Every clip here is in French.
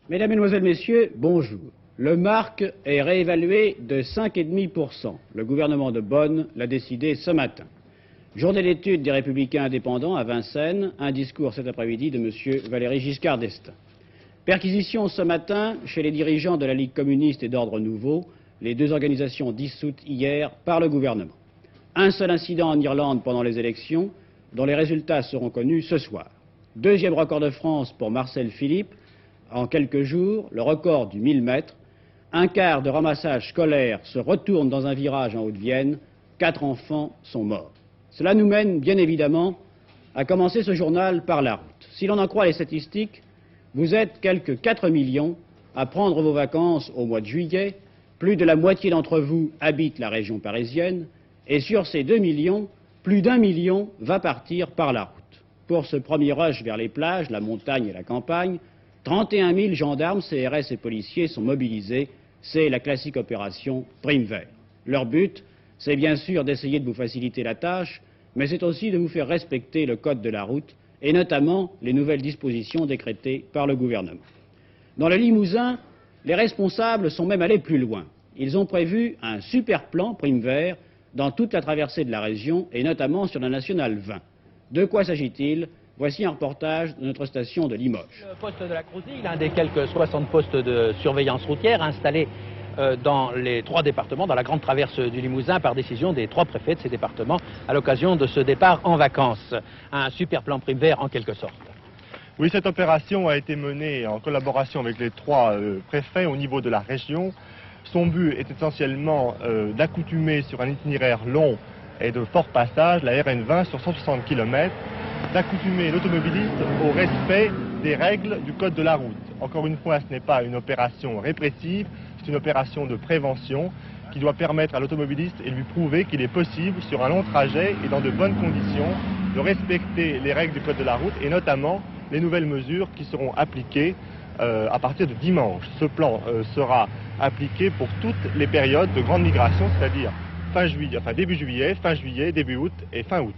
Mesdames, Mesdemoiselles, Messieurs, bonjour. Le marque est réévalué de 5,5%. Le gouvernement de Bonn l'a décidé ce matin. Journée d'études des Républicains indépendants à Vincennes, un discours cet après-midi de M. Valéry Giscard d'Estaing. Perquisition ce matin chez les dirigeants de la Ligue communiste et d'Ordre Nouveau, les deux organisations dissoutes hier par le gouvernement. Un seul incident en Irlande pendant les élections, dont les résultats seront connus ce soir. Deuxième record de France pour Marcel Philippe. En quelques jours, le record du 1000 mètres. Un quart de ramassage scolaire se retourne dans un virage en Haute-Vienne. 4 enfants sont morts. Cela nous mène, bien évidemment, à commencer ce journal par la route. Si l'on en croit les statistiques, vous êtes quelques 4 millions à prendre vos vacances au mois de juillet. Plus de la moitié d'entre vous habitent la région parisienne. Et sur ces 2 millions, plus d'1 million va partir par la route. Pour ce premier rush vers les plages, la montagne et la campagne, 31 000 gendarmes, CRS et policiers sont mobilisés. C'est la classique opération Prime Vert. Leur but, c'est bien sûr d'essayer de vous faciliter la tâche, mais c'est aussi de vous faire respecter le code de la route et notamment les nouvelles dispositions décrétées par le gouvernement. Dans le Limousin, les responsables sont même allés plus loin. Ils ont prévu un super plan Prime Vert dans toute la traversée de la région et notamment sur la nationale 20. De quoi s'agit-il ? Voici un reportage de notre station de Limoges. Le poste de la Crouzille, l'un des quelques 60 postes de surveillance routière installés dans les 3 départements, dans la grande traverse du Limousin, par décision des 3 préfets de ces départements, à l'occasion de ce départ en vacances. Un super plan Prime Vert en quelque sorte. Oui, cette opération a été menée en collaboration avec les 3 préfets au niveau de la région. Son but est essentiellement d'accoutumer sur un itinéraire long et de fort passage, la RN20 sur 160 km, d'accoutumer l'automobiliste au respect des règles du code de la route. Encore une fois, ce n'est pas une opération répressive, c'est une opération de prévention qui doit permettre à l'automobiliste et lui prouver qu'il est possible, sur un long trajet et dans de bonnes conditions, de respecter les règles du code de la route et notamment les nouvelles mesures qui seront appliquées à partir de dimanche. Ce plan sera appliqué pour toutes les périodes de grande migration, c'est-à-dire début juillet, fin juillet, début août et fin août.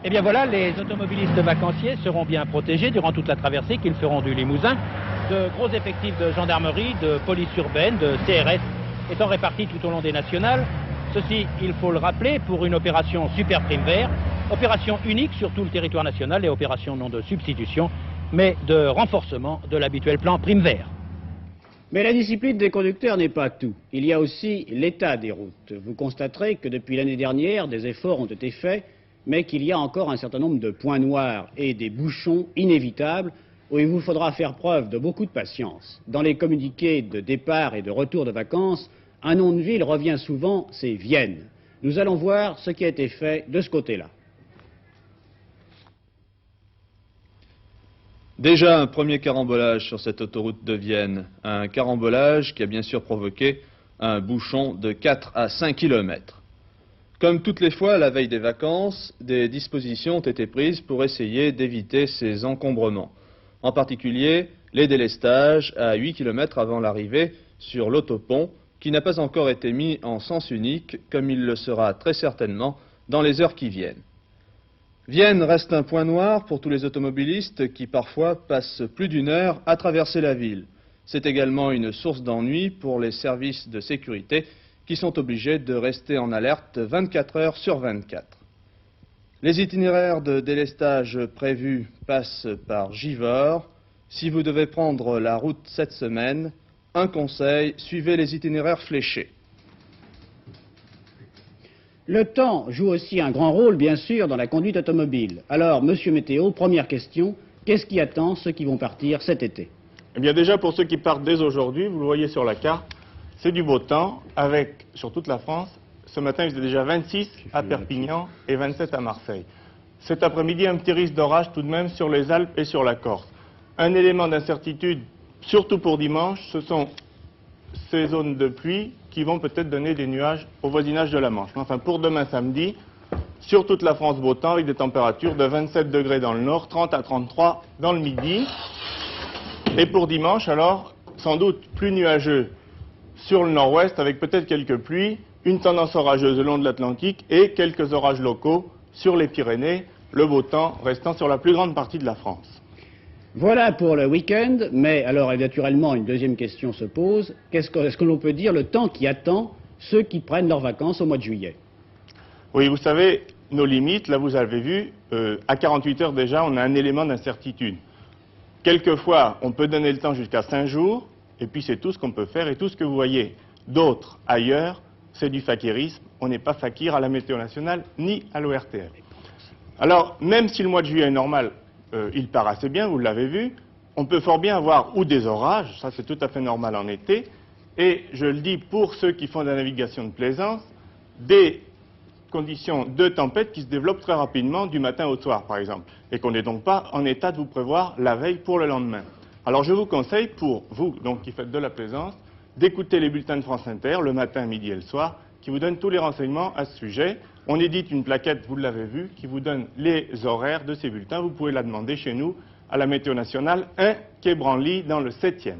Eh bien voilà, les automobilistes vacanciers seront bien protégés durant toute la traversée qu'ils feront du Limousin. De gros effectifs de gendarmerie, de police urbaine, de CRS étant répartis tout au long des nationales. Ceci, il faut le rappeler, pour une opération Super Prime Vert, opération unique sur tout le territoire national et opération non de substitution, mais de renforcement de l'habituel plan Prime Vert. Mais la discipline des conducteurs n'est pas tout. Il y a aussi l'état des routes. Vous constaterez que depuis l'année dernière, des efforts ont été faits, mais qu'il y a encore un certain nombre de points noirs et des bouchons inévitables où il vous faudra faire preuve de beaucoup de patience. Dans les communiqués de départ et de retour de vacances, un nom de ville revient souvent, c'est Vienne. Nous allons voir ce qui a été fait de ce côté-là. Déjà un premier carambolage sur cette autoroute de Vienne, un carambolage qui a bien sûr provoqué un bouchon de 4 à 5 km. Comme toutes les fois, la veille des vacances, des dispositions ont été prises pour essayer d'éviter ces encombrements. En particulier, les délestages à 8 km avant l'arrivée sur l'autopont, qui n'a pas encore été mis en sens unique, comme il le sera très certainement dans les heures qui viennent. Vienne reste un point noir pour tous les automobilistes qui parfois passent plus d'1 heure à traverser la ville. C'est également une source d'ennui pour les services de sécurité qui sont obligés de rester en alerte 24 heures sur 24. Les itinéraires de délestage prévus passent par Givors. Si vous devez prendre la route cette semaine, un conseil, suivez les itinéraires fléchés. Le temps joue aussi un grand rôle, bien sûr, dans la conduite automobile. Alors, Monsieur Météo, première question, qu'est-ce qui attend ceux qui vont partir cet été? Eh bien déjà, pour ceux qui partent dès aujourd'hui, vous le voyez sur la carte, c'est du beau temps, avec, sur toute la France, ce matin il faisait déjà 26 à Perpignan et 27 à Marseille. Cet après-midi, un petit risque d'orage tout de même sur les Alpes et sur la Corse. Un élément d'incertitude, surtout pour dimanche, ce sont ces zones de pluie qui vont peut-être donner des nuages au voisinage de la Manche. Enfin, pour demain samedi, sur toute la France, beau temps, avec des températures de 27 degrés dans le nord, 30 à 33 dans le midi. Et pour dimanche, alors, sans doute plus nuageux sur le nord-ouest, avec peut-être quelques pluies, une tendance orageuse le long de l'Atlantique et quelques orages locaux sur les Pyrénées, le beau temps restant sur la plus grande partie de la France. Voilà pour le week-end, mais alors naturellement une deuxième question se pose. Est-ce que l'on peut dire le temps qui attend ceux qui prennent leurs vacances au mois de juillet? Oui, vous savez, nos limites, là vous avez vu, à 48 heures déjà, on a un élément d'incertitude. Quelquefois, on peut donner le temps jusqu'à 5 jours, et puis c'est tout ce qu'on peut faire, et tout ce que vous voyez d'autres ailleurs, c'est du fakirisme. On n'est pas fakir à la Météo Nationale, ni à l'ORTF. Alors, même si le mois de juillet est normal, il part assez bien, vous l'avez vu, on peut fort bien avoir ou des orages, ça c'est tout à fait normal en été, et je le dis pour ceux qui font de la navigation de plaisance, des conditions de tempête qui se développent très rapidement du matin au soir par exemple, et qu'on n'est donc pas en état de vous prévoir la veille pour le lendemain. Alors je vous conseille, pour vous donc qui faites de la plaisance, d'écouter les bulletins de France Inter le matin, midi et le soir, qui vous donnent tous les renseignements à ce sujet. On édite une plaquette, vous l'avez vu, qui vous donne les horaires de ces bulletins. Vous pouvez la demander chez nous, à la Météo Nationale 1, quai Branly, dans le 7e.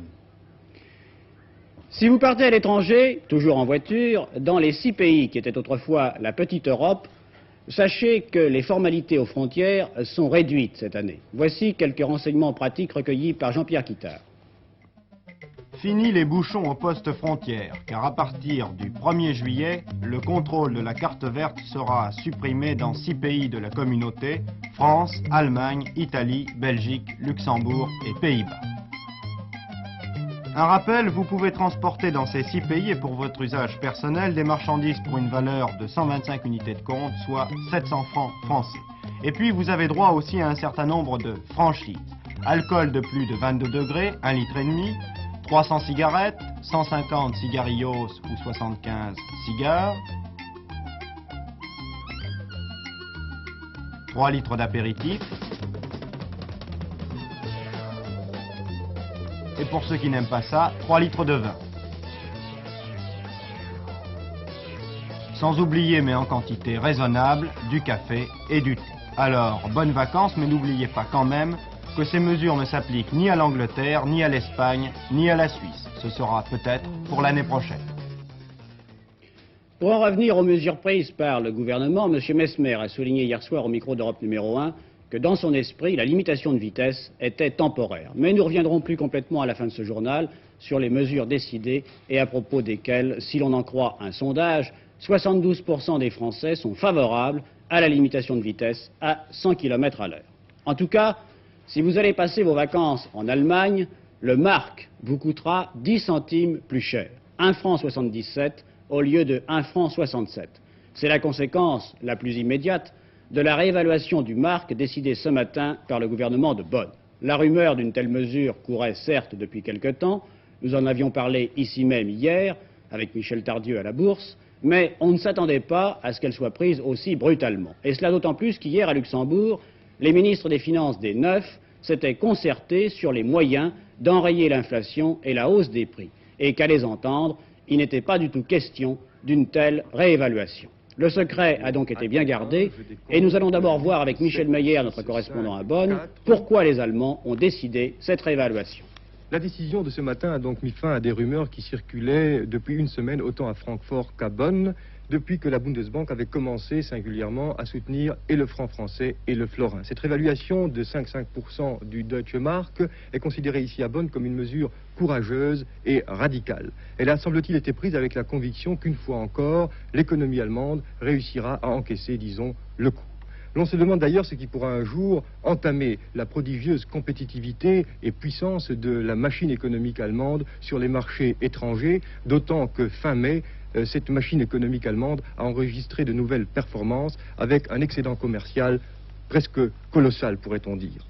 Si vous partez à l'étranger, toujours en voiture, dans les 6 pays qui étaient autrefois la petite Europe, sachez que les formalités aux frontières sont réduites cette année. Voici quelques renseignements pratiques recueillis par Jean-Pierre Quittard. Fini les bouchons aux postes frontières, car à partir du 1er juillet, le contrôle de la carte verte sera supprimé dans 6 pays de la communauté, France, Allemagne, Italie, Belgique, Luxembourg et Pays-Bas. Un rappel, vous pouvez transporter dans ces 6 pays et pour votre usage personnel des marchandises pour une valeur de 125 unités de compte, soit 700 francs français. Et puis vous avez droit aussi à un certain nombre de franchises. Alcool de plus de 22 degrés, 1,5 litre, 300 cigarettes, 150 cigarillos ou 75 cigares, 3 litres d'apéritif, et pour ceux qui n'aiment pas ça, 3 litres de vin. Sans oublier, mais en quantité raisonnable, du café et du thé. Alors, bonnes vacances, mais n'oubliez pas quand même que ces mesures ne s'appliquent ni à l'Angleterre, ni à l'Espagne, ni à la Suisse. Ce sera peut-être pour l'année prochaine. Pour en revenir aux mesures prises par le gouvernement, M. Messmer a souligné hier soir au micro d'Europe numéro 1 que dans son esprit, la limitation de vitesse était temporaire. Mais nous reviendrons plus complètement à la fin de ce journal sur les mesures décidées et à propos desquelles, si l'on en croit un sondage, 72% des Français sont favorables à la limitation de vitesse à 100 km à l'heure. En tout cas, si vous allez passer vos vacances en Allemagne, le marque vous coûtera 10 centimes plus cher, 1,77 franc au lieu de 1,67 franc. C'est la conséquence la plus immédiate de la réévaluation du marque décidée ce matin par le gouvernement de Bonn. La rumeur d'une telle mesure courait certes depuis quelque temps, nous en avions parlé ici même hier, avec Michel Tardieu à la Bourse, mais on ne s'attendait pas à ce qu'elle soit prise aussi brutalement. Et cela d'autant plus qu'hier à Luxembourg, les ministres des Finances des 9 s'étaient concertés sur les moyens d'enrayer l'inflation et la hausse des prix, et qu'à les entendre, il n'était pas du tout question d'une telle réévaluation. Le secret a donc été bien gardé, et nous allons d'abord voir avec Michel Meyer, notre correspondant à Bonn, pourquoi les Allemands ont décidé cette réévaluation. La décision de ce matin a donc mis fin à des rumeurs qui circulaient depuis une semaine, autant à Francfort qu'à Bonn, depuis que la Bundesbank avait commencé singulièrement à soutenir et le franc français et le florin. Cette réévaluation de 5,5% du Deutsche Mark est considérée ici à Bonn comme une mesure courageuse et radicale. Elle a, semble-t-il, été prise avec la conviction qu'une fois encore, l'économie allemande réussira à encaisser, disons, le coup. L'on se demande d'ailleurs ce qui pourra un jour entamer la prodigieuse compétitivité et puissance de la machine économique allemande sur les marchés étrangers, d'autant que fin mai, cette machine économique allemande a enregistré de nouvelles performances avec un excédent commercial presque colossal, pourrait-on dire.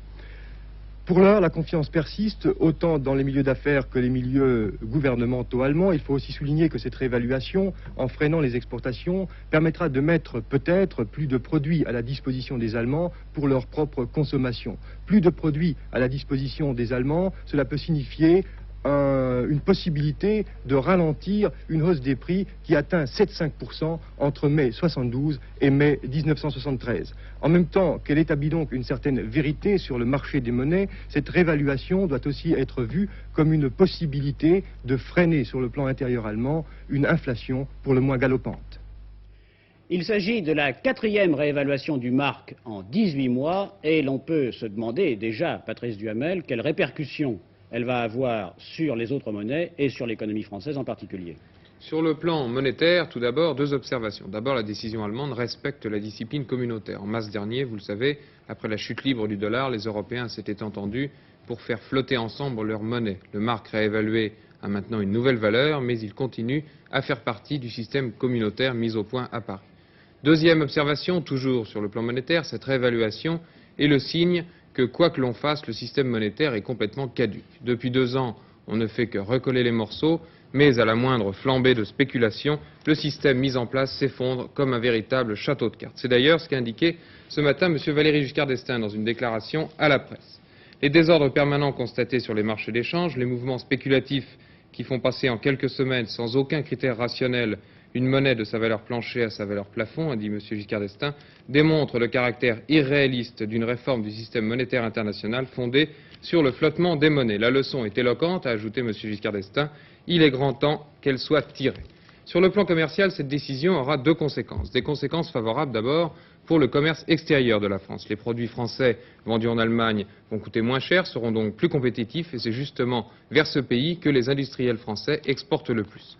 Pour l'heure, la confiance persiste, autant dans les milieux d'affaires que les milieux gouvernementaux allemands. Il faut aussi souligner que cette réévaluation, en freinant les exportations, permettra de mettre peut-être plus de produits à la disposition des Allemands pour leur propre consommation. Plus de produits à la disposition des Allemands, cela peut signifier une possibilité de ralentir une hausse des prix qui atteint 7,5% entre mai 72 et mai 1973. En même temps qu'elle établit donc une certaine vérité sur le marché des monnaies, cette réévaluation doit aussi être vue comme une possibilité de freiner sur le plan intérieur allemand une inflation pour le moins galopante. Il s'agit de la 4e réévaluation du mark en 18 mois et l'on peut se demander déjà, Patrice Duhamel, quelles répercussions elle va avoir sur les autres monnaies et sur l'économie française en particulier. Sur le plan monétaire, tout d'abord, 2 observations. D'abord, la décision allemande respecte la discipline communautaire. En mars dernier, vous le savez, après la chute libre du dollar, les Européens s'étaient entendus pour faire flotter ensemble leur monnaie. Le mark réévalué a maintenant une nouvelle valeur, mais il continue à faire partie du système communautaire mis au point à Paris. Deuxième observation, toujours sur le plan monétaire, cette réévaluation est le signe que, quoi que l'on fasse, le système monétaire est complètement caduque. Depuis 2 ans, on ne fait que recoller les morceaux, mais à la moindre flambée de spéculation, le système mis en place s'effondre comme un véritable château de cartes. C'est d'ailleurs ce qu'a indiqué ce matin M. Valéry Giscard d'Estaing dans une déclaration à la presse. Les désordres permanents constatés sur les marchés d'échange, les mouvements spéculatifs qui font passer en quelques semaines, sans aucun critère rationnel, une monnaie de sa valeur plancher à sa valeur plafond, a dit M. Giscard d'Estaing, démontrent le caractère irréaliste d'une réforme du système monétaire international fondée sur le flottement des monnaies. La leçon est éloquente, a ajouté M. Giscard d'Estaing. Il est grand temps qu'elle soit tirée. Sur le plan commercial, cette décision aura 2 conséquences. Des conséquences favorables d'abord pour le commerce extérieur de la France. Les produits français vendus en Allemagne vont coûter moins cher, seront donc plus compétitifs et c'est justement vers ce pays que les industriels français exportent le plus.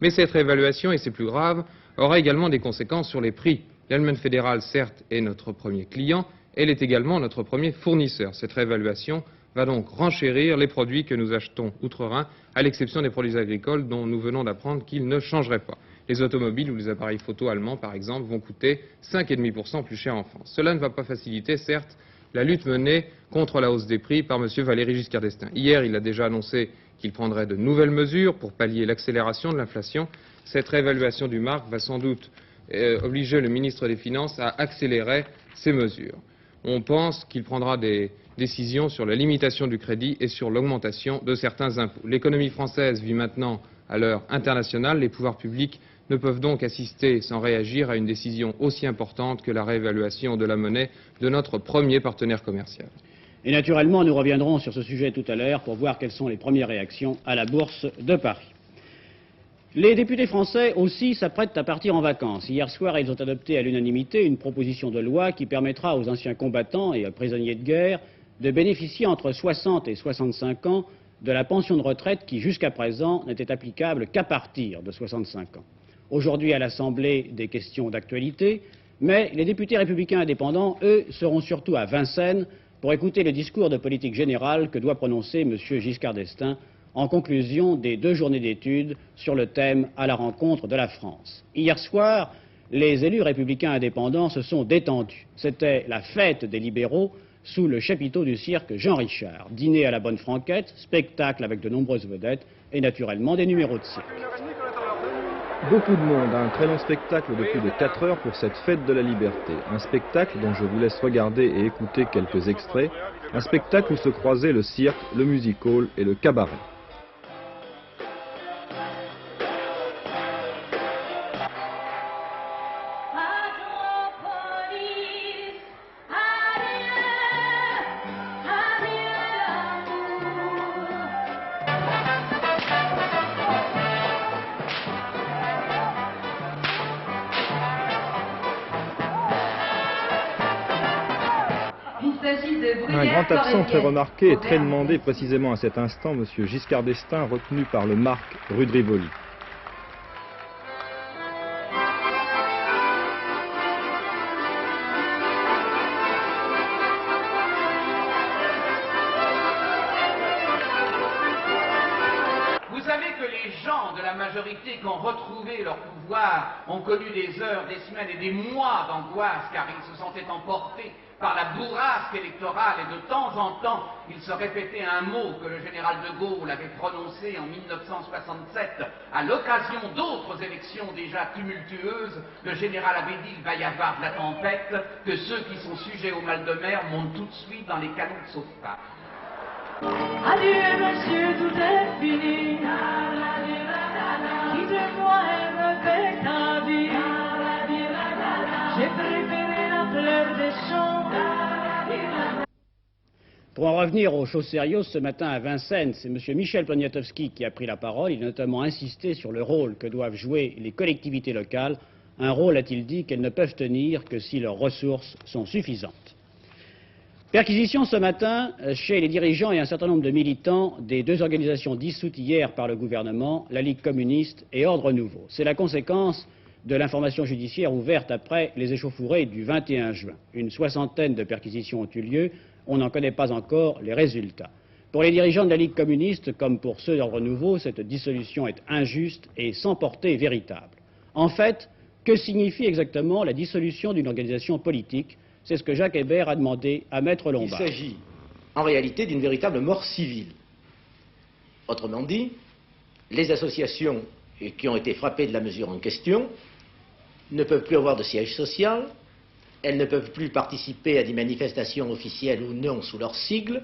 Mais cette réévaluation, et c'est plus grave, aura également des conséquences sur les prix. L'Allemagne fédérale, certes, est notre premier client, elle est également notre premier fournisseur. Cette réévaluation va donc renchérir les produits que nous achetons outre-Rhin, à l'exception des produits agricoles dont nous venons d'apprendre qu'ils ne changeraient pas. Les automobiles ou les appareils photo allemands, par exemple, vont coûter 5,5% plus cher en France. Cela ne va pas faciliter, certes, la lutte menée contre la hausse des prix par M. Valéry Giscard d'Estaing. Hier, il a déjà annoncé qu'il prendrait de nouvelles mesures pour pallier l'accélération de l'inflation. Cette réévaluation du mark va sans doute obliger le ministre des Finances à accélérer ces mesures. On pense qu'il prendra des décisions sur la limitation du crédit et sur l'augmentation de certains impôts. L'économie française vit maintenant à l'heure internationale. Les pouvoirs publics ne peuvent donc assister sans réagir à une décision aussi importante que la réévaluation de la monnaie de notre premier partenaire commercial. Et naturellement, nous reviendrons sur ce sujet tout à l'heure pour voir quelles sont les premières réactions à la Bourse de Paris. Les députés français aussi s'apprêtent à partir en vacances. Hier soir, ils ont adopté à l'unanimité une proposition de loi qui permettra aux anciens combattants et aux prisonniers de guerre de bénéficier entre 60 et 65 ans de la pension de retraite qui, jusqu'à présent, n'était applicable qu'à partir de 65 ans. Aujourd'hui, à l'Assemblée, des questions d'actualité, mais les députés républicains indépendants, eux, seront surtout à Vincennes pour écouter le discours de politique générale que doit prononcer M. Giscard d'Estaing en conclusion des 2 journées d'études sur le thème « À la rencontre de la France ». Hier soir, les élus républicains indépendants se sont détendus. C'était la fête des libéraux sous le chapiteau du cirque Jean Richard. Dîner à la bonne franquette, spectacle avec de nombreuses vedettes et naturellement des numéros de cirque. Beaucoup de monde, un très long spectacle de plus de 4 heures pour cette fête de la liberté. Un spectacle dont je vous laisse regarder et écouter quelques extraits. Un spectacle où se croisaient le cirque, le music-hall et le cabaret. Un grand absent très remarqué et très demandé précisément à cet instant, M. Giscard d'Estaing, retenu par le mark rue de Rivoli. Vous savez que les gens de la majorité qui ont retrouvé leur pouvoir ont connu des heures, des semaines et des mois d'angoisse car ils se sentaient emportés par la bourrasque électorale et de temps en temps, il se répétait un mot que le général de Gaulle avait prononcé en 1967 à l'occasion d'autres élections déjà tumultueuses. Le général avait dit « il va y avoir de la tempête, que ceux qui sont sujets au mal de mer montent tout de suite dans les canons de sauvetage ». Adieu monsieur, tout est fini. Quittez-moi et refaites ta vie. J'ai préféré la fleur des champs. Pour en revenir aux choses sérieuses, ce matin à Vincennes, c'est M. Michel Poniatowski qui a pris la parole. Il a notamment insisté sur le rôle que doivent jouer les collectivités locales un rôle, a-t-il dit, qu'elles ne peuvent tenir que si leurs ressources sont suffisantes. Perquisition ce matin chez les dirigeants et un certain nombre de militants des deux organisations dissoutes hier par le gouvernement, la Ligue communiste et Ordre Nouveau. C'est la conséquence de l'information judiciaire ouverte après les échauffourées du 21 juin. Une soixantaine de perquisitions ont eu lieu, on n'en connaît pas encore les résultats. Pour les dirigeants de la Ligue communiste, comme pour ceux d'Ordre Nouveau, cette dissolution est injuste et sans portée véritable. En fait, que signifie exactement la dissolution d'une organisation politique? C'est ce que Jacques Hébert a demandé à Maître Lombard. Il s'agit en réalité d'une véritable mort civile. Autrement dit, les associations qui ont été frappées de la mesure en question ne peuvent plus avoir de siège social, elles ne peuvent plus participer à des manifestations officielles ou non sous leurs sigles,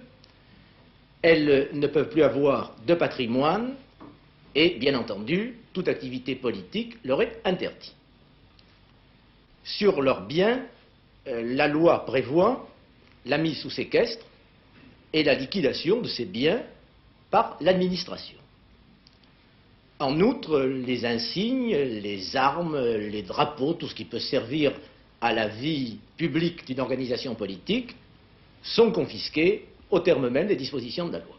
elles ne peuvent plus avoir de patrimoine et, bien entendu, toute activité politique leur est interdite. Sur leurs biens, la loi prévoit la mise sous séquestre et la liquidation de ces biens par l'administration. En outre, les insignes, les armes, les drapeaux, tout ce qui peut servir à la vie publique d'une organisation politique sont confisqués au terme même des dispositions de la loi.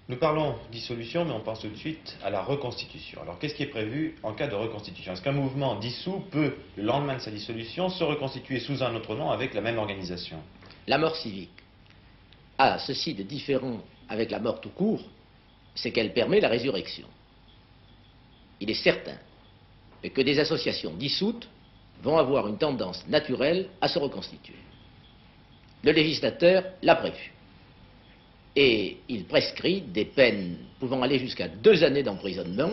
Nous parlons dissolution, mais on pense tout de suite à la reconstitution. Alors, qu'est-ce qui est prévu en cas de reconstitution? Est-ce qu'un mouvement dissous peut, le lendemain de sa dissolution, se reconstituer sous un autre nom avec la même organisation? La mort civique a ceci de différent avec la mort tout court, c'est qu'elle permet la résurrection. Il est certain que des associations dissoutes vont avoir une tendance naturelle à se reconstituer. Le législateur l'a prévu. Et il prescrit des peines pouvant aller jusqu'à 2 années d'emprisonnement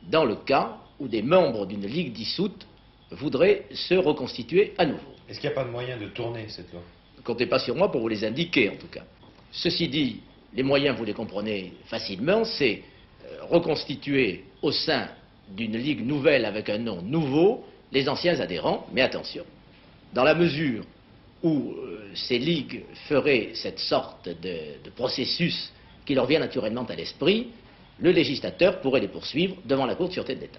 dans le cas où des membres d'une ligue dissoute voudraient se reconstituer à nouveau. Est-ce qu'il n'y a pas de moyen de tourner cette loi? Ne comptez pas sur moi pour vous les indiquer, en tout cas. Ceci dit, les moyens, vous les comprenez facilement, c'est reconstituer au sein d'une ligue nouvelle avec un nom nouveau les anciens adhérents, mais attention, dans la mesure où ces ligues feraient cette sorte de processus qui leur vient naturellement à l'esprit, le législateur pourrait les poursuivre devant la Cour de sûreté de l'État.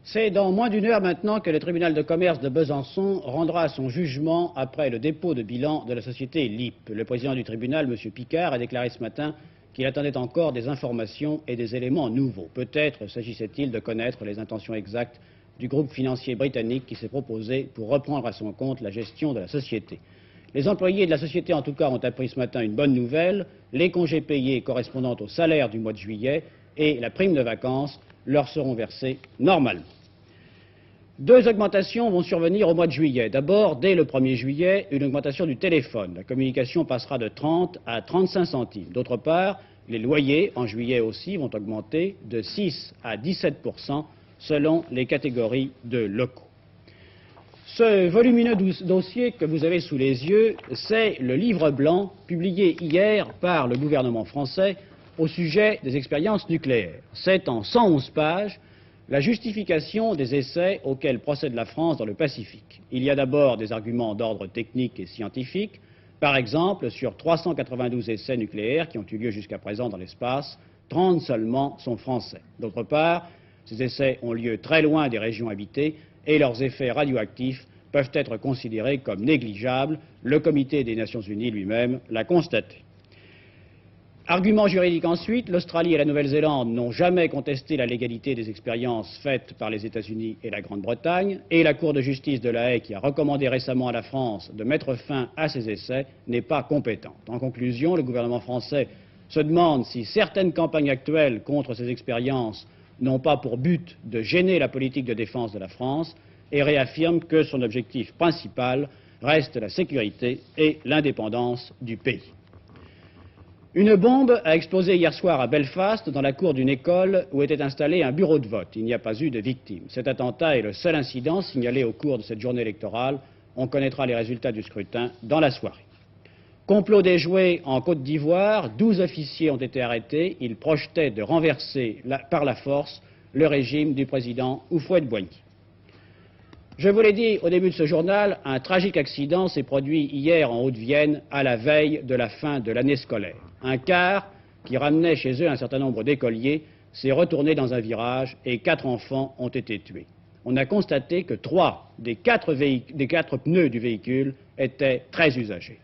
C'est dans moins d'une heure maintenant que le tribunal de commerce de Besançon rendra son jugement après le dépôt de bilan de la société LIP. Le président du tribunal, M. Picard, a déclaré ce matin qu'il attendait encore des informations et des éléments nouveaux. Peut-être s'agissait-il de connaître les intentions exactes du groupe financier britannique qui s'est proposé pour reprendre à son compte la gestion de la société. Les employés de la société, en tout cas, ont appris ce matin une bonne nouvelle. Les congés payés correspondant au salaire du mois de juillet et la prime de vacances leur seront versés normalement. 2 augmentations vont survenir au mois de juillet. D'abord, dès le 1er juillet, une augmentation du téléphone. La communication passera de 30 à 35 centimes. D'autre part, les loyers, en juillet aussi, vont augmenter de 6 à 17% selon les catégories de locaux. Ce volumineux dossier que vous avez sous les yeux, c'est le livre blanc publié hier par le gouvernement français au sujet des expériences nucléaires. C'est en 111 pages la justification des essais auxquels procède la France dans le Pacifique. Il y a d'abord des arguments d'ordre technique et scientifique. Par exemple, sur 392 essais nucléaires qui ont eu lieu jusqu'à présent dans l'espace, 30 seulement sont français. D'autre part, ces essais ont lieu très loin des régions habitées et leurs effets radioactifs peuvent être considérés comme négligeables. Le Comité des Nations Unies lui-même l'a constaté. Argument juridique ensuite, l'Australie et la Nouvelle-Zélande n'ont jamais contesté la légalité des expériences faites par les États-Unis et la Grande-Bretagne, et la Cour de justice de La Haye, qui a recommandé récemment à la France de mettre fin à ces essais, n'est pas compétente. En conclusion, le gouvernement français se demande si certaines campagnes actuelles contre ces expériences n'ont pas pour but de gêner la politique de défense de la France et réaffirme que son objectif principal reste la sécurité et l'indépendance du pays. Une bombe a explosé hier soir à Belfast dans la cour d'une école où était installé un bureau de vote. Il n'y a pas eu de victimes. Cet attentat est le seul incident signalé au cours de cette journée électorale. On connaîtra les résultats du scrutin dans la soirée. Complot déjoué en Côte d'Ivoire, 12 officiers ont été arrêtés. Ils projetaient de renverser par la force le régime du président Houphouët-Boigny. Je vous l'ai dit au début de ce journal, un tragique accident s'est produit hier en Haute-Vienne à la veille de la fin de l'année scolaire. Un car qui ramenait chez eux un certain nombre d'écoliers s'est retourné dans un virage et 4 enfants ont été tués. on a constaté que 3 des 4 pneus du véhicule étaient très usagés.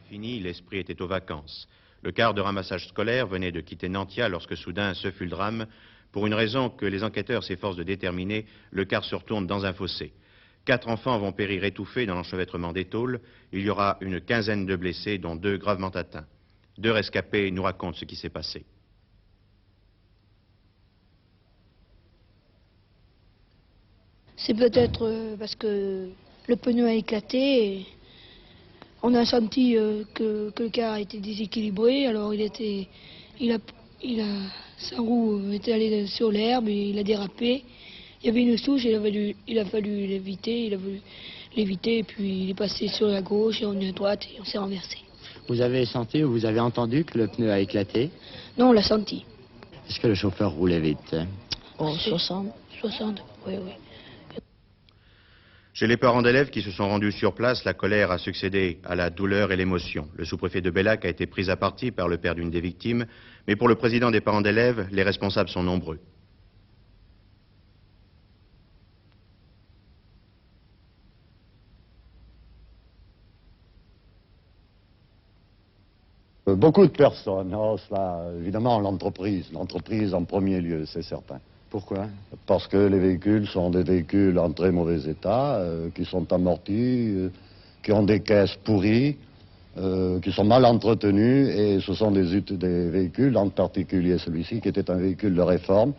Fini, l'esprit était aux vacances. Le car de ramassage scolaire venait de quitter Nantia lorsque soudain ce fut le drame. Pour une raison que les enquêteurs s'efforcent de déterminer, le car se retourne dans un fossé. 4 enfants vont périr étouffés dans l'enchevêtrement des tôles. Il y aura une quinzaine de blessés, dont 2 gravement atteints. 2 rescapés nous racontent ce qui s'est passé. C'est peut-être parce que le pneu a éclaté et on a senti que le car a été déséquilibré. Alors sa roue était allée sur l'herbe et il a dérapé. Il y avait une souche et il a fallu l'éviter. Il a voulu l'éviter et puis il est passé sur la gauche et on est à droite et on s'est renversé. Vous avez senti ou vous avez entendu que le pneu a éclaté? Non, on l'a senti. Est-ce que le chauffeur roulait vite? Oh, 60, oui. Chez les parents d'élèves qui se sont rendus sur place, la colère a succédé à la douleur et l'émotion. Le sous-préfet de Bellac a été pris à partie par le père d'une des victimes, mais pour le président des parents d'élèves, les responsables sont nombreux. Beaucoup de personnes. Oh, cela, évidemment, l'entreprise en premier lieu, c'est certain. Pourquoi? Parce que les véhicules sont des véhicules en très mauvais état, qui sont amortis, qui ont des caisses pourries, qui sont mal entretenus, et ce sont des véhicules, en particulier celui-ci, qui était un véhicule de réforme,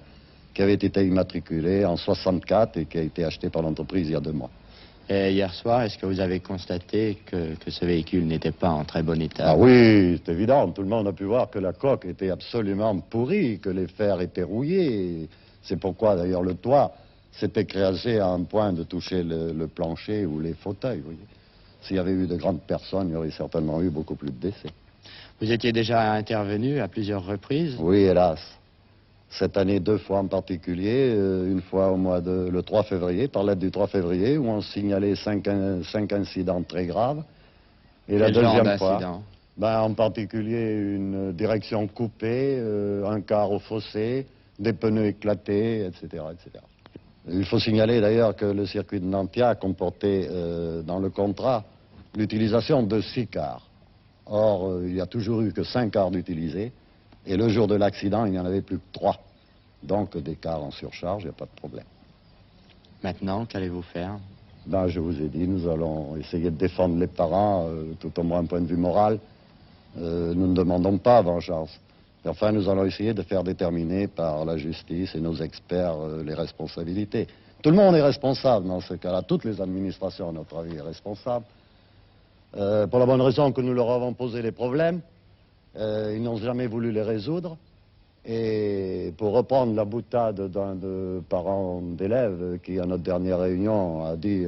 qui avait été immatriculé en 64 et qui a été acheté par l'entreprise il y a 2 mois. Et hier soir, est-ce que vous avez constaté que ce véhicule n'était pas en très bon état? Ah oui, c'est évident, tout le monde a pu voir que la coque était absolument pourrie, que les fers étaient rouillés. C'est pourquoi d'ailleurs le toit s'est écrasé à un point de toucher le plancher ou les fauteuils. S'il y avait eu de grandes personnes, il y aurait certainement eu beaucoup plus de décès. Vous étiez déjà intervenu à plusieurs reprises? Oui, hélas. Cette année 2 fois en particulier, une fois le 3 février, par lettre du 3 février, où on signalait 5 incidents très graves. Et la deuxième fois, en particulier une direction coupée, un car au fossé, des pneus éclatés, etc., etc. Il faut signaler d'ailleurs que le circuit de Nantia comportait dans le contrat l'utilisation de 6 cars. Or, il n'y a toujours eu que 5 cars d'utilisés, et le jour de l'accident, il n'y en avait plus que 3. Donc des cars en surcharge, il n'y a pas de problème. Maintenant, qu'allez-vous faire? Je vous ai dit, nous allons essayer de défendre les parents, tout au moins d'un point de vue moral. Nous ne demandons pas vengeance. Enfin, nous allons essayer de faire déterminer par la justice et nos experts les responsabilités. Tout le monde est responsable dans ce cas-là. Toutes les administrations, à notre avis, sont responsables. Pour la bonne raison que nous leur avons posé les problèmes, ils n'ont jamais voulu les résoudre. Et pour reprendre la boutade d'un de parents d'élèves qui, à notre dernière réunion, a dit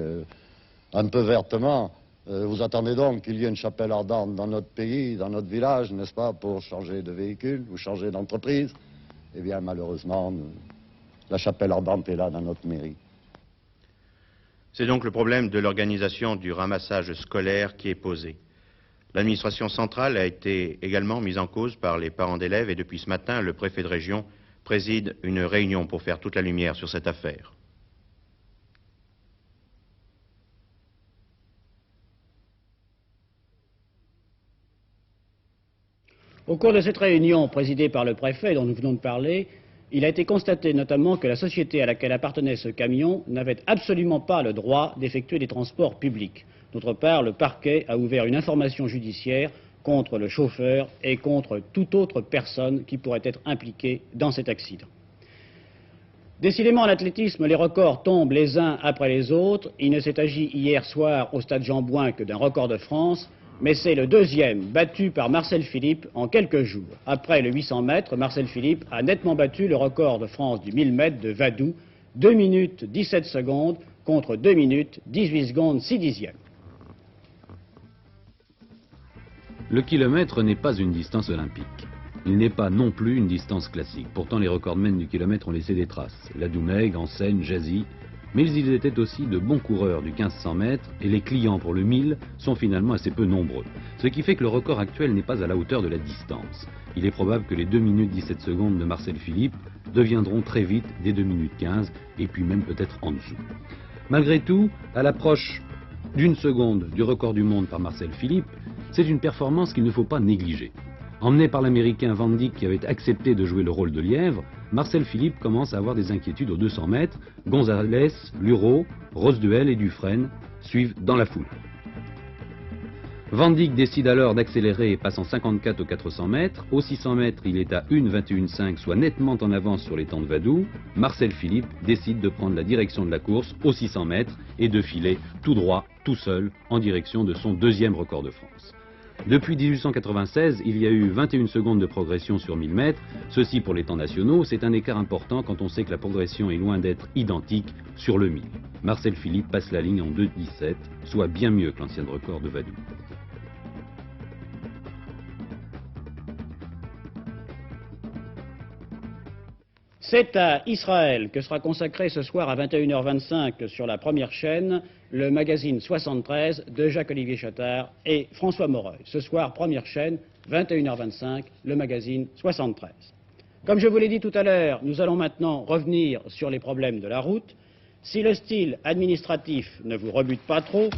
un peu vertement: vous attendez donc qu'il y ait une chapelle ardente dans notre pays, dans notre village, n'est-ce pas, pour changer de véhicule ou changer d'entreprise? Eh bien, malheureusement, la chapelle ardente est là, dans notre mairie. C'est donc le problème de l'organisation du ramassage scolaire qui est posé. L'administration centrale a été également mise en cause par les parents d'élèves et depuis ce matin, le préfet de région préside une réunion pour faire toute la lumière sur cette affaire. Au cours de cette réunion présidée par le préfet dont nous venons de parler, il a été constaté notamment que la société à laquelle appartenait ce camion n'avait absolument pas le droit d'effectuer des transports publics. D'autre part, le parquet a ouvert une information judiciaire contre le chauffeur et contre toute autre personne qui pourrait être impliquée dans cet accident. Décidément, en athlétisme, les records tombent les uns après les autres. Il ne s'est agi hier soir au stade Jean-Bouin que d'un record de France, mais c'est le 2e battu par Marcel Philippe en quelques jours. Après le 800 mètres, Marcel Philippe a nettement battu le record de France du 1000 mètres de Vadou, 2 minutes 17 secondes contre 2 minutes 18 secondes 6 dixièmes. Le kilomètre n'est pas une distance olympique. Il n'est pas non plus une distance classique. Pourtant, les recordmen du kilomètre ont laissé des traces. Ladoumègue, Enseigne, Jazzy. Mais ils étaient aussi de bons coureurs du 1500 mètres et les clients pour le 1000 sont finalement assez peu nombreux. Ce qui fait que le record actuel n'est pas à la hauteur de la distance. Il est probable que les 2 minutes 17 secondes de Marcel Philippe deviendront très vite des 2 minutes 15 et puis même peut-être en dessous. Malgré tout, à l'approche d'une seconde du record du monde par Marcel Philippe, c'est une performance qu'il ne faut pas négliger. Emmené par l'Américain Van Dyck qui avait accepté de jouer le rôle de lièvre, Marcel Philippe commence à avoir des inquiétudes aux 200 mètres. Gonzalez, Luro, Roseduel et Dufresne suivent dans la foule. Van Dyck décide alors d'accélérer et passe en 54 aux 400 mètres. Aux 600 mètres, il est à 1,21,5, soit nettement en avance sur les temps de Vadou. Marcel Philippe décide de prendre la direction de la course aux 600 mètres et de filer tout droit, tout seul, en direction de son deuxième record de France. Depuis 1896, il y a eu 21 secondes de progression sur 1000 mètres. Ceci pour les temps nationaux, c'est un écart important quand on sait que la progression est loin d'être identique sur le 1000. Marcel Philippe passe la ligne en 2,17, soit bien mieux que l'ancien record de Vadou. C'est à Israël que sera consacré ce soir à 21h25 sur la première chaîne le magazine 73 de Jacques-Olivier Chattard et François Moreuil. Ce soir, première chaîne, 21h25, le magazine 73. Comme je vous l'ai dit tout à l'heure, nous allons maintenant revenir sur les problèmes de la route. Si le style administratif ne vous rebute pas trop,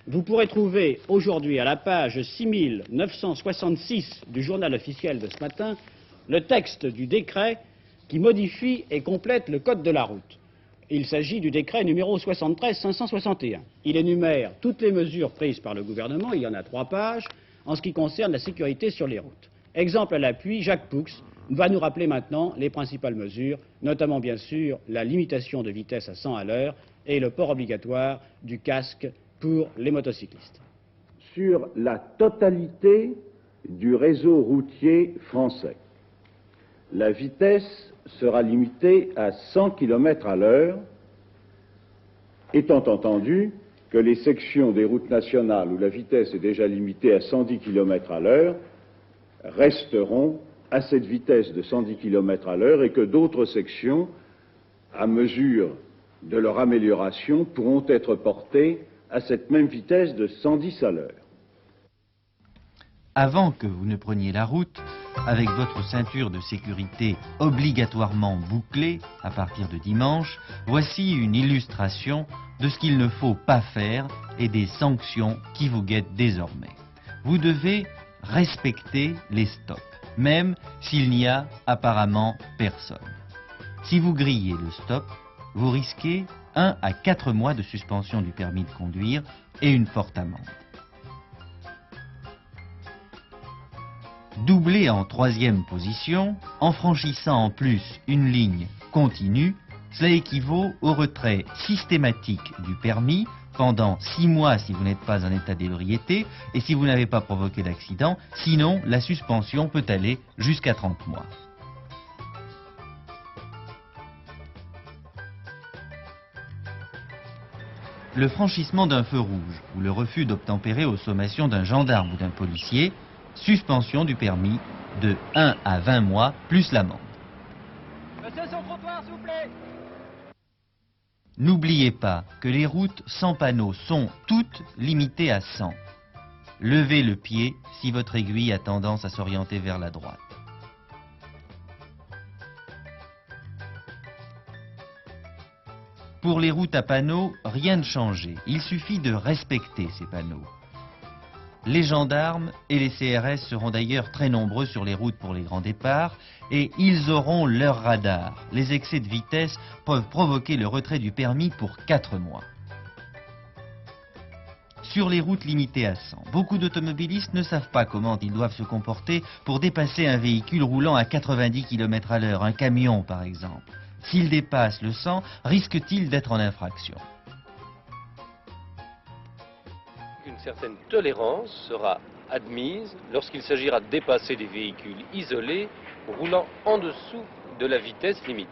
vous pourrez trouver aujourd'hui à la page 6966 du journal officiel de ce matin le texte du décret qui modifie et complète le code de la route. Il s'agit du décret numéro 73-561. Il énumère toutes les mesures prises par le gouvernement, il y en a 3 pages, en ce qui concerne la sécurité sur les routes. Exemple à l'appui, Jacques Poux va nous rappeler maintenant les principales mesures, notamment bien sûr la limitation de vitesse à 100 à l'heure et le port obligatoire du casque pour les motocyclistes. Sur la totalité du réseau routier français, la vitesse sera limitée à 100 km à l'heure, étant entendu que les sections des routes nationales où la vitesse est déjà limitée à 110 km à l'heure resteront à cette vitesse de 110 km à l'heure et que d'autres sections, à mesure de leur amélioration, pourront être portées à cette même vitesse de 110 à l'heure. Avant que vous ne preniez la route, avec votre ceinture de sécurité obligatoirement bouclée à partir de dimanche, voici une illustration de ce qu'il ne faut pas faire et des sanctions qui vous guettent désormais. Vous devez respecter les stops, même s'il n'y a apparemment personne. Si vous grillez le stop, vous risquez 1 à 4 mois de suspension du permis de conduire et une forte amende. Doublé en 3e position, en franchissant en plus une ligne continue, cela équivaut au retrait systématique du permis pendant 6 mois si vous n'êtes pas en état d'ébriété et si vous n'avez pas provoqué d'accident, sinon la suspension peut aller jusqu'à 30 mois. Le franchissement d'un feu rouge ou le refus d'obtempérer aux sommations d'un gendarme ou d'un policier, suspension du permis de 1 à 20 mois plus l'amende. Monsieur sur le trottoir, s'il vous plaît. N'oubliez pas que les routes sans panneaux sont toutes limitées à 100. Levez le pied si votre aiguille a tendance à s'orienter vers la droite. Pour les routes à panneaux, rien ne change. Il suffit de respecter ces panneaux. Les gendarmes et les CRS seront d'ailleurs très nombreux sur les routes pour les grands départs et ils auront leur radar. Les excès de vitesse peuvent provoquer le retrait du permis pour 4 mois. Sur les routes limitées à 100, beaucoup d'automobilistes ne savent pas comment ils doivent se comporter pour dépasser un véhicule roulant à 90 km à l'heure, un camion par exemple. S'il dépasse le 100, risque-t-il d'être en infraction? Une certaine tolérance sera admise lorsqu'il s'agira de dépasser des véhicules isolés roulant en dessous de la vitesse limite.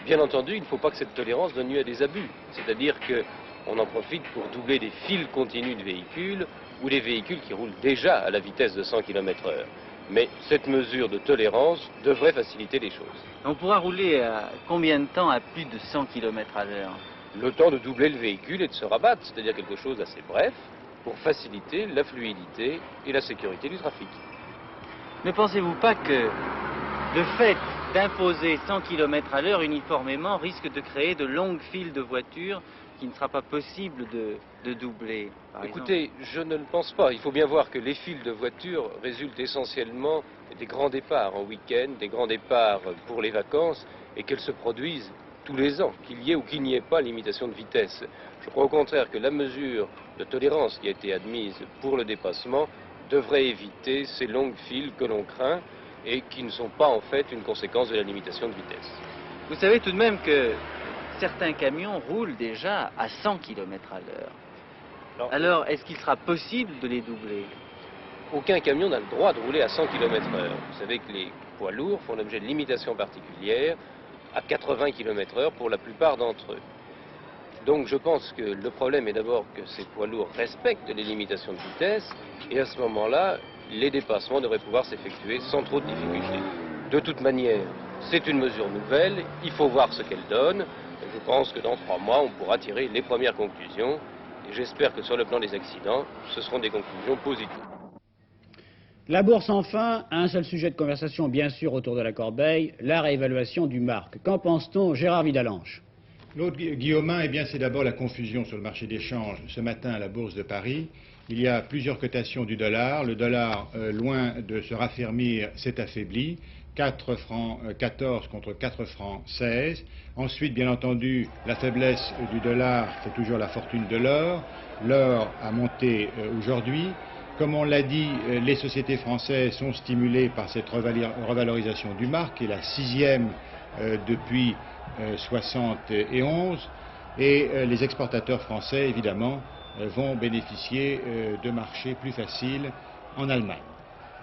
Bien entendu, il ne faut pas que cette tolérance donne lieu à des abus, c'est-à-dire qu'on en profite pour doubler des files continues de véhicules ou des véhicules qui roulent déjà à la vitesse de 100 km/h. Mais cette mesure de tolérance devrait faciliter les choses. On pourra rouler à combien de temps à plus de 100 km à l'heure? Le temps de doubler le véhicule et de se rabattre, c'est-à-dire quelque chose d'assez bref, pour faciliter la fluidité et la sécurité du trafic. Ne pensez-vous pas que le fait d'imposer 100 km à l'heure uniformément risque de créer de longues files de voitures qu'il ne sera pas possible de doubler, par Écoutez, je ne le pense pas. Il faut bien voir que les files de voitures résultent essentiellement des grands départs en week-end, des grands départs pour les vacances, et qu'elles se produisent tous les ans, qu'il y ait ou qu'il n'y ait pas limitation de vitesse. Je crois au contraire que la mesure de tolérance qui a été admise pour le dépassement devrait éviter ces longues files que l'on craint et qui ne sont pas en fait une conséquence de la limitation de vitesse. Vous savez tout de même que certains camions roulent déjà à 100 km à l'heure. Alors, est-ce qu'il sera possible de les doubler? Aucun camion n'a le droit de rouler à 100 km/h. Vous savez que les poids lourds font l'objet de limitations particulières à 80 km/h pour la plupart d'entre eux. Donc je pense que le problème est d'abord que ces poids lourds respectent les limitations de vitesse et à ce moment-là, les dépassements devraient pouvoir s'effectuer sans trop de difficultés. De toute manière, c'est une mesure nouvelle, il faut voir ce qu'elle donne. Je pense que dans 3 mois, on pourra tirer les premières conclusions et j'espère que sur le plan des accidents, ce seront des conclusions positives. La bourse enfin, un seul sujet de conversation bien sûr autour de la corbeille, la réévaluation du marque. Qu'en pense-t-on, Gérard Vidalange? Claude Guillaumin, eh bien c'est d'abord la confusion sur le marché des changes. Ce matin à la bourse de Paris, il y a plusieurs cotations du dollar. Le dollar, loin de se raffermir, s'est affaibli. 4 francs 14 contre 4 francs 16. Ensuite, bien entendu, la faiblesse du dollar fait toujours la fortune de l'or. L'or a monté aujourd'hui. Comme on l'a dit, les sociétés françaises sont stimulées par cette revalorisation du marque, qui est la 6e depuis 71. Et les exportateurs français, évidemment, vont bénéficier de marchés plus faciles en Allemagne.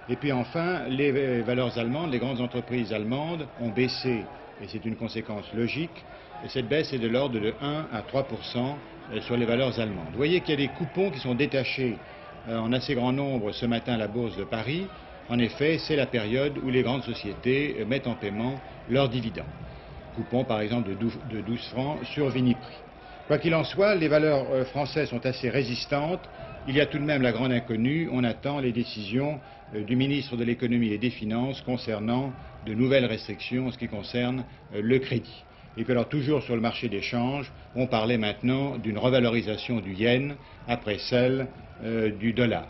Et puis enfin, les valeurs allemandes, les grandes entreprises allemandes ont baissé, et c'est une conséquence logique, et cette baisse est de l'ordre de 1 à 3% sur les valeurs allemandes. Vous voyez qu'il y a des coupons qui sont détachés en assez grand nombre ce matin à la Bourse de Paris. En effet, c'est la période où les grandes sociétés mettent en paiement leurs dividendes. Coupons par exemple de 12 francs sur Viniprix. Quoi qu'il en soit, les valeurs françaises sont assez résistantes. Il y a tout de même la grande inconnue. On attend les décisions du ministre de l'économie et des finances concernant de nouvelles restrictions en ce qui concerne le crédit. Et puis alors toujours sur le marché des changes, on parlait maintenant d'une revalorisation du yen après celle du dollar.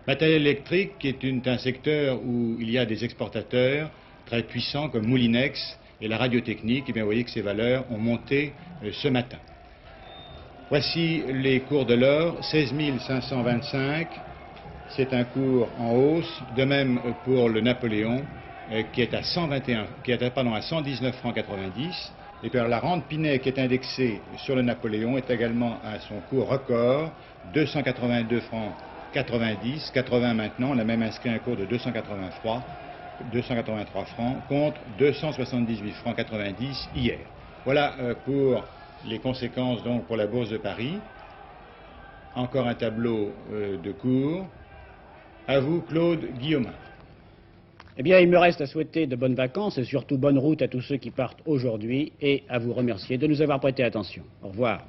Matériel électrique, qui est un secteur où il y a des exportateurs très puissants comme Moulinex et la radiotechnique, et bien vous voyez que ces valeurs ont monté ce matin. Voici les cours de l'or, 16 525, c'est un cours en hausse, de même pour le Napoléon qui est à 119 francs 90. Et puis la rente Pinet qui est indexée sur le Napoléon est également à son cours record, 282 francs 90, 80 maintenant, on a même inscrit un cours de 283 francs contre 278 francs 90 hier. Voilà pour les conséquences donc pour la Bourse de Paris. Encore un tableau de cours. À vous, Claude Guillaumin. Eh bien, il me reste à souhaiter de bonnes vacances et surtout bonne route à tous ceux qui partent aujourd'hui et à vous remercier de nous avoir prêté attention. Au revoir.